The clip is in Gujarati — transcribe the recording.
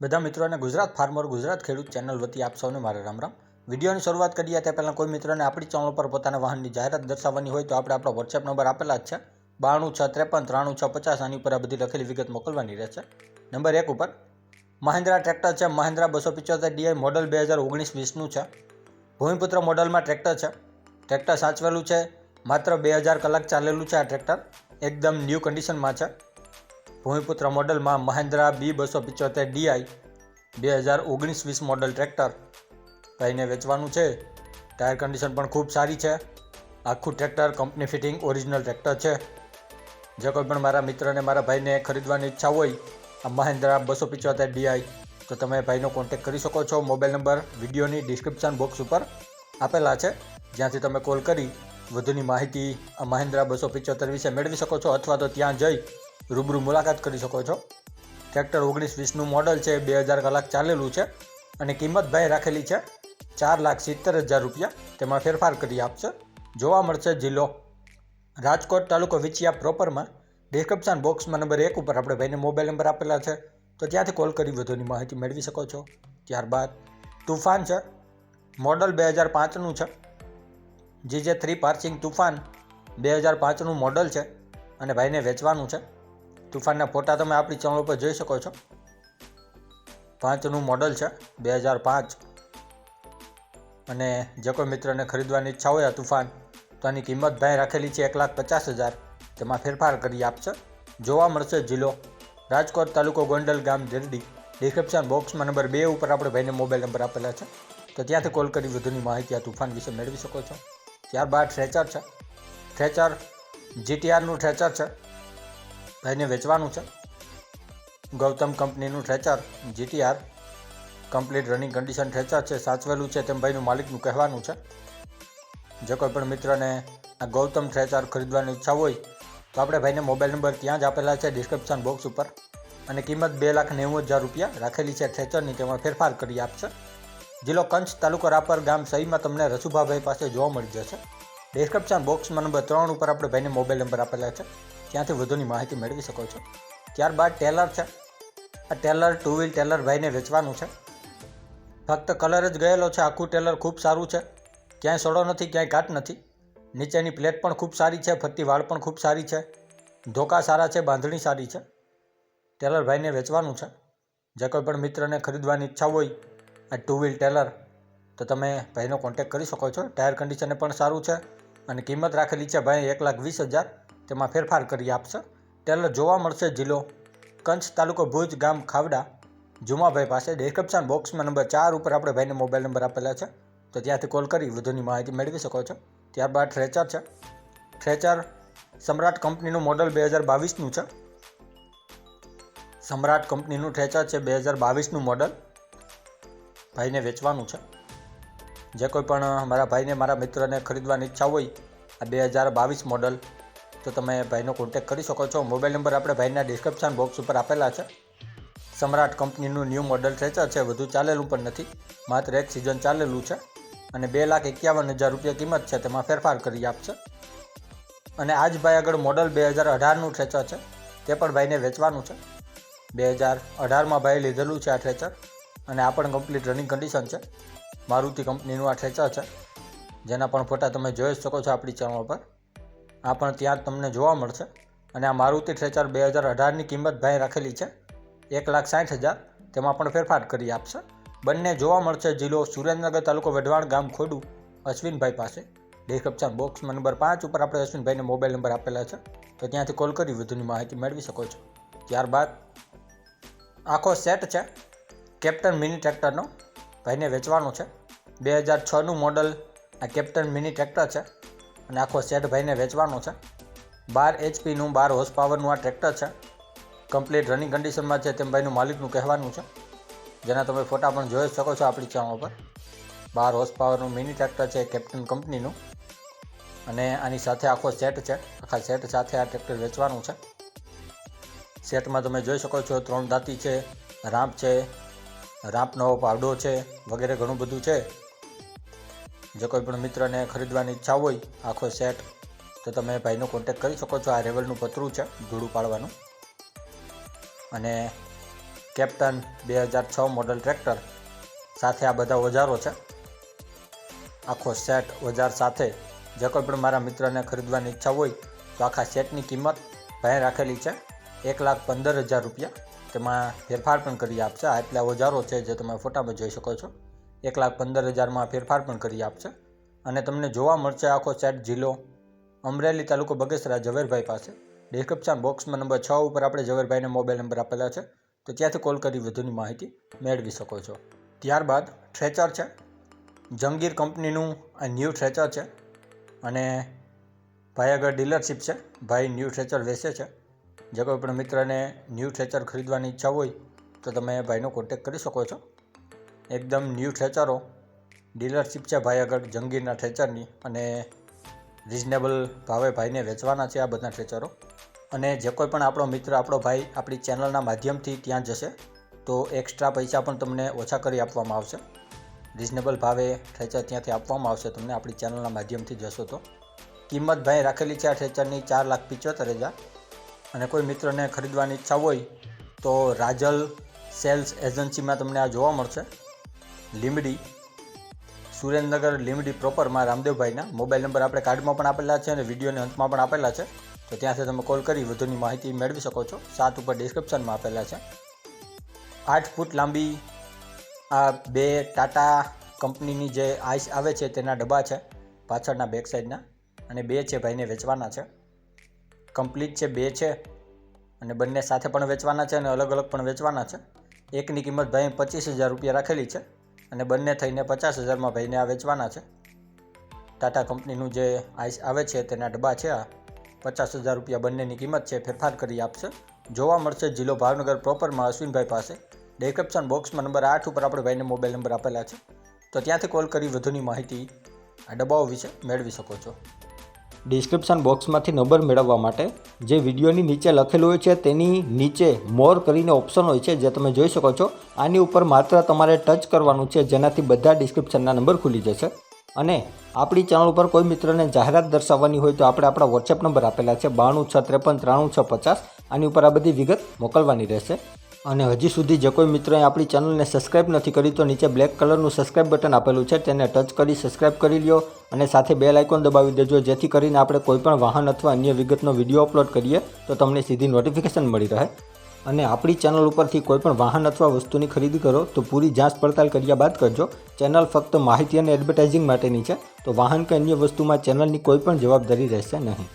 બધા મિત્રોને ગુજરાત ફાર્મર ગુજરાત ખેડૂત ચેનલ વતી આપ સૌને મારા રામ રામ। વિડીયોની શરૂઆત કરીએ તે પહેલાં કોઈ મિત્રોને આપણી ચેનલ પર પોતાના વાહનની જાહેરાત દર્શાવવાની હોય તો આપણે આપણો વોટ્સએપ નંબર આપેલા જ છે 9263533650। આની ઉપર આ બધી લખેલી વિગત મોકલવાની રહેશે। નંબર 1 ઉપર મહિન્દ્રા ટ્રેક્ટર છે, મહિન્દ્રા 275 DI મોડલ 2019-20નું છે। ભૂમિપુત્ર મોડલમાં ટ્રેક્ટર છે। ટ્રેક્ટર સાચવેલું છે, માત્ર 2000 કલાક ચાલેલું છે। આ ટ્રેક્ટર એકદમ ન્યૂ કન્ડિશનમાં છે। ભૂમિપુત્ર મોડલમાં Mahindra B275 DI 2019-20 model tractor ભાઈને વેચવાનું છે। ટાયર કન્ડિશન પણ ખૂબ સારી છે। આખું tractor company fitting original tractor છે। જે કોઈ પણ મારા મિત્રને મારા ભાઈને ખરીદવાની ઈચ્છા હોય આ મહિન્દ્રા 275 DI તો તમે ભાઈનો કોન્ટેક્ટ કરી શકો છો। મોબાઈલ નંબર વિડીયોની ડિસ્ક્રિપ્શન બોક્સ ઉપર આપેલા છે, જ્યાંથી તમે કોલ કરી વધુની માહિતી આ મહિન્દ્રા 275 વિશે મેળવી શકો છો, અથવા તો ત્યાં જઈ રૂબરૂ મુલાકાત કરી શકો છો। ટ્રેક્ટર 19-20નું મોડલ છે, 2000 કલાક ચાલેલું છે અને કિંમત ભાઈ રાખેલી છે 4,70,000 રૂપિયા। તેમાં ફેરફાર કરી આપશે। જોવા મળશે જિલ્લો રાજકોટ, તાલુકો વિછિયા પ્રોપરમાં। ડિસ્ક્રિપ્શન બોક્સમાં નંબર 1 ઉપર આપણે ભાઈને મોબાઈલ નંબર આપેલા છે, તો ત્યાંથી કોલ કરી વધુની માહિતી મેળવી શકો છો। ત્યારબાદ તુફાન છે, મોડલ 2005નું છે। GJ3 પાર્સિંગ તુફાન 2005નું મોડલ છે અને ભાઈને વેચવાનું છે। તુફાનના ફોટા તમે આપણી ચેનલ પર જોઈ શકો છો। 5નું મોડલ છે, 2005। અને જે કોઈ મિત્રને ખરીદવાની ઈચ્છા હોય આ તુફાન તો આની કિંમત ભાઈ રાખેલી છે 1,50,000। તેમાં ફેરફાર કરી આપશે। જોવા મળશે જિલ્લો રાજકોટ, તાલુકો ગોંડલ, ગામ દેરડી। ડિસ્ક્રિપ્શન બોક્સમાં નંબર 2 ઉપર આપણે ભાઈને મોબાઈલ નંબર આપેલા છે, તો ત્યાંથી કોલ કરી વધુની માહિતી આ તુફાન વિશે મેળવી શકો છો। ત્યારબાદ થ્રેચર છે, થ્રેચર GTRનું થ્રેચર છે, ભાઈને વેચવાનું છે। ગૌતમ કંપનીનું થ્રેચર GTR કમ્પ્લીટ રનિંગ કન્ડિશન થ્રેચર છે, સાચવેલું છે તેમ ભાઈનું માલિકનું કહેવાનું છે। જે કોઈ પણ મિત્રને આ ગૌતમ થ્રેચર ખરીદવાની ઈચ્છા હોય તો આપણે ભાઈને મોબાઈલ નંબર ત્યાં જ આપેલા છે ડિસ્ક્રિપ્શન બોક્સ ઉપર, અને કિંમત 2,90,000 રૂપિયા રાખેલી છે થ્રેચરની। તેમાં ફેરફાર કરી આપશે। જિલ્લો કચ્છ, તાલુકો રાપર, ગામ સહીમાં તમને રસુભાભાઈ પાસે જોવા મળી જશે। ડિસ્ક્રિપ્શન બોક્સમાં નંબર 3 ઉપર આપણે ભાઈને મોબાઈલ નંબર આપેલા છે, ત્યાંથી વધુની માહિતી મેળવી શકો છો। ત્યારબાદ ટેલર છે, આ ટેલર 2 વ્હીલ ટેલર ભાઈને વેચવાનું છે। ફક્ત કલર જ ગયેલો છે, આખું ટેલર ખૂબ સારું છે, ક્યાંય સડો નથી, ક્યાંય કાટ નથી। નીચેની પ્લેટ પણ ખૂબ સારી છે, ફરતી વાળ પણ ખૂબ સારી છે, ધોકા સારા છે, બાંધણી સારી છે। ટેલર ભાઈને વેચવાનું છે। જે કોઈ પણ મિત્રને ખરીદવાની ઈચ્છા હોય આ 2 વ્હીલ ટેલર તો તમે ભાઈનો કોન્ટેક્ટ કરી શકો છો। ટાયર કન્ડિશન પણ સારું છે અને કિંમત રાખેલી છે ભાઈ 1,20,000। તેમાં ફેરફાર કરી આપશે। ટેલર જોવા મળશે જિલ્લો કચ્છ, તાલુકો ભુજ, ગામ ખાવડા, જુમાભાઈ પાસે। ડિસ્ક્રિપ્શન બોક્સમાં નંબર 4 ઉપર આપણે ભાઈને મોબાઈલ નંબર આપેલા છે, તો ત્યાંથી કોલ કરી વધુની માહિતી મેળવી શકો છો। ત્યારબાદ થ્રેચર છે, થ્રેચર સમ્રાટ કંપનીનું મોડલ 2022નું છે। સમ્રાટ કંપનીનું થ્રેચર છે, 2022નું મોડલ, ભાઈને વેચવાનું છે। જે કોઈ પણ મારા ભાઈને મારા મિત્રને ખરીદવાની ઈચ્છા હોય આ 2022 મોડલ તો તમે ભાઈનો કોન્ટેક્ટ કરી શકો છો। મોબાઈલ નંબર આપણે ભાઈના ડિસ્ક્રિપ્શન બોક્સ ઉપર આપેલા છે। સમ્રાટ કંપનીનું ન્યૂ મોડલ થ્રેચર છે, વધુ ચાલેલું પણ નથી, માત્ર 1 સિઝન ચાલેલું છે અને 2,51,000 રૂપિયા કિંમત છે। તેમાં ફેરફાર કરી આપશે। અને આ જ ભાઈ આગળ મોડલ 2018નું થ્રેચર છે, તે પણ ભાઈને વેચવાનું છે। 2018માં ભાઈ લીધેલું છે આ થ્રેચર અને આ પણ કમ્પ્લીટ રનિંગ કન્ડિશન છે। મારુતિ કંપનીનું આ થ્રેચર છે, જેના પણ ફોટા તમે જોઈ શકો છો આપણી ચેનલ પર। આ પણ ત્યાં જ તમને જોવા મળશે। અને આ મારુતિ થ્રેચર 2018ની કિંમત ભાઈ રાખેલી છે 1,60,000। તેમાં પણ ફેરફાર કરી આપશે। બંને જોવા મળશે જિલ્લો સુરેન્દ્રનગર, તાલુકો વઢવાણ, ગામ ખોડું, અશ્વિનભાઈ પાસે। ડિસ્ક્રિપ્શન બોક્સમાં નંબર 5 ઉપર આપણે અશ્વિનભાઈને મોબાઈલ નંબર આપેલા છે, તો ત્યાંથી કોલ કરી વધુની માહિતી મેળવી શકો છો। ત્યારબાદ આખો સેટ છે કેપ્ટન મિની ટ્રેક્ટરનો, ભાઈને વેચવાનું છે। 2006નું મોડલ આ કેપ્ટન મિની ટ્રેક્ટર છે અને આખો સેટ ભાઈને વેચવાનો છે। 12 HPનું 12 હોર્સ પાવરનું આ ટ્રેક્ટર છે, કમ્પ્લીટ રનિંગ કન્ડિશનમાં છે તેમ ભાઈનું માલિકનું કહેવાનું છે, જેના તમે ફોટા પણ જોઈ શકો છો આપણી ચેનલ પર। 12 હોર્સ પાવરનું મિની ટ્રેક્ટર છે કેપ્ટન કંપનીનું, અને આની સાથે આખો સેટ છે, આખા સેટ સાથે આ ટ્રેક્ટર વેચવાનું છે। સેટમાં તમે જોઈ શકો છો 3 દાંતી છે, રામ્પ છે, રામ્પનો પાવડો છે, વગેરે ઘણું બધું છે। જે કોઈ પણ મિત્રને ખરીદવાની ઈચ્છા હોય આખો સેટ તો તમે ભાઈનો કોન્ટેક્ટ કરી શકો છો। આ રેવલનું પતરું છે ધૂળું પાડવાનું, અને કેપ્ટન 2006 મોડલ ટ્રેક્ટર સાથે આ બધા ઓજારો છે, આખો સેટ ઓજાર સાથે. જે કોઈ પણ મારા મિત્રને ખરીદવાની ઈચ્છા હોય તો આખા સેટની કિંમત ભાઈ રાખેલી છે 1,15,000 રૂપિયા. તેમાં ફેરફાર પણ કરી આપશે. આટલા ઓજારો છે જે તમે ફોટામાં જોઈ શકો છો. 1,15,000માં ફેરફાર પણ કરી આપશે. અને તમને જોવા મળશે આખો સેટ જિલ્લો અમરેલી, તાલુકો બગસરા, ઝવેરભાઈ પાસે. ડિસ્ક્રિપ્શન બોક્સમાં નંબર 6 ઉપર આપણે ઝવેરભાઈને મોબાઈલ નંબર આપેલા છે, તો ત્યાંથી કોલ કરી વધુની માહિતી મેળવી શકો છો. ત્યારબાદ ટ્રેચર છે, જંગીર કંપનીનું આ ન્યૂ ટ્રેચર છે અને ભાઈ આગળ ડીલરશીપ છે. ભાઈ ન્યૂ ટ્રેચર વેચે છે. જે કોઈ પણ મિત્રને ન્યૂ ટ્રેચર ખરીદવાની ઈચ્છા હોય તો તમે ભાઈનો કોન્ટેક્ટ કરી શકો છો. એકદમ ન્યૂ ટ્રેચરો ડીલરશીપ છે ભાઈ આગળ જંગીરના ટ્રેચરની, અને રિઝનેબલ ભાવે ભાઈને વેચવાના છે આ બધા ટ્રેચરો. અને જે કોઈ પણ આપણો મિત્ર, આપણો ભાઈ આપણી ચેનલના માધ્યમથી ત્યાં જશે તો એક્સ્ટ્રા પૈસા પણ તમને ઓછા કરી આપવામાં આવશે. રિઝનેબલ ભાવે ટ્રેચર ત્યાંથી આપવામાં આવશે તમને આપણી ચેનલના માધ્યમથી જશો તો. કિંમત ભાઈ રાખેલી છે આ ટ્રેચરની 4,75,000. અને કોઈ મિત્રને ખરીદવાની ઈચ્છા હોય તો રાજલ સેલ્સ એજન્સીમાં તમને આ જોવા મળશે. લીંબડી, સુરેન્દ્રનગર લીંબડી પ્રોપરમાં રામદેવભાઈના મોબાઈલ નંબર આપણે કાર્ડમાં પણ આપેલા છે અને વિડીયોની અંતમાં પણ આપેલા છે, તો ત્યાંથી તમે કોલ કરી વધુની માહિતી મેળવી શકો છો. 7 ઉપર ડિસ્ક્રિપ્શનમાં આપેલા છે. 8 ફૂટ લાંબી આ 2 ટાટા કંપનીની જે આઈસ આવે છે તેના ડબ્બા છે પાછળના બેક સાઈડના, અને 2 છે ભાઈને વેચવાના છે. કમ્પ્લીટ છે 2 છે અને બંને સાથે પણ વેચવાના છે અને અલગ અલગ પણ વેચવાના છે. એકની કિંમત ભાઈ 25,000 રૂપિયા રાખેલી છે અને બંને થઈને 50,000માં ભાઈને આ વેચવાના છે. ટાટા કંપનીનું જે આઈસ આવે છે તેના ડબ્બા છે આ 50,000 રૂપિયા બંનેની કિંમત છે. ફેરફાર કરી આપશે. જોવા મળશે જિલ્લો ભાવનગર પ્રોપરમાં અશ્વિનભાઈ પાસે. ડિસ્ક્રિપ્શન બોક્સમાં નંબર 8 ઉપર આપણે ભાઈને મોબાઈલ નંબર આપેલા છે, તો ત્યાંથી કોલ કરી વધુની માહિતી આ ડબ્બાઓ વિશે મેળવી શકો છો. ડિસ્ક્રિપ્શન બોક્સમાંથી નંબર મેળવવા માટે જે વિડીયોની નીચે લખેલું હોય છે તેની નીચે મોર કરીને ઓપ્શન હોય છે જે તમે જોઈ શકો છો. આની ઉપર માત્ર તમારે ટચ કરવાનું છે, જેનાથી બધા ડિસ્ક્રિપ્શનના નંબર ખુલી જશે. અને આપણી ચેનલ ઉપર કોઈ મિત્રને જાહેરાત દર્શાવવાની હોય તો આપણે આપણા વોટ્સએપ નંબર આપેલા છે 9263539650. આની ઉપર આ બધી વિગત મોકલવાની રહેશે. અને હજી સુધી જે કોઈ મિત્રએ આપણી ચેનલને સબસ્ક્રાઇબ નથી કરી તો નીચે બ્લેક કલરનું સબસ્ક્રાઇબ બટન આપેલું છે, તેને ટચ કરી સબસ્ક્રાઇબ કરી લ્યો અને સાથે બેલ આઇકોન દબાવી દેજો, જેથી કરીને આપણે કોઈપણ વાહન અથવા અન્ય વિગતનો વિડીયો અપલોડ કરીએ તો તમને સીધી નોટિફિકેશન મળી રહે. અને આપણી ચેનલ ઉપરથી કોઈપણ વાહન અથવા વસ્તુની ખરીદી કરો તો પૂરી જાંચ પડતાલ કર્યા બાદ કરજો. ચેનલ ફક્ત માહિતી અને એડવર્ટાઇઝિંગ માટેની છે, તો વાહન કે અન્ય વસ્તુમાં ચેનલની કોઈ પણ જવાબદારી રહેશે નહીં.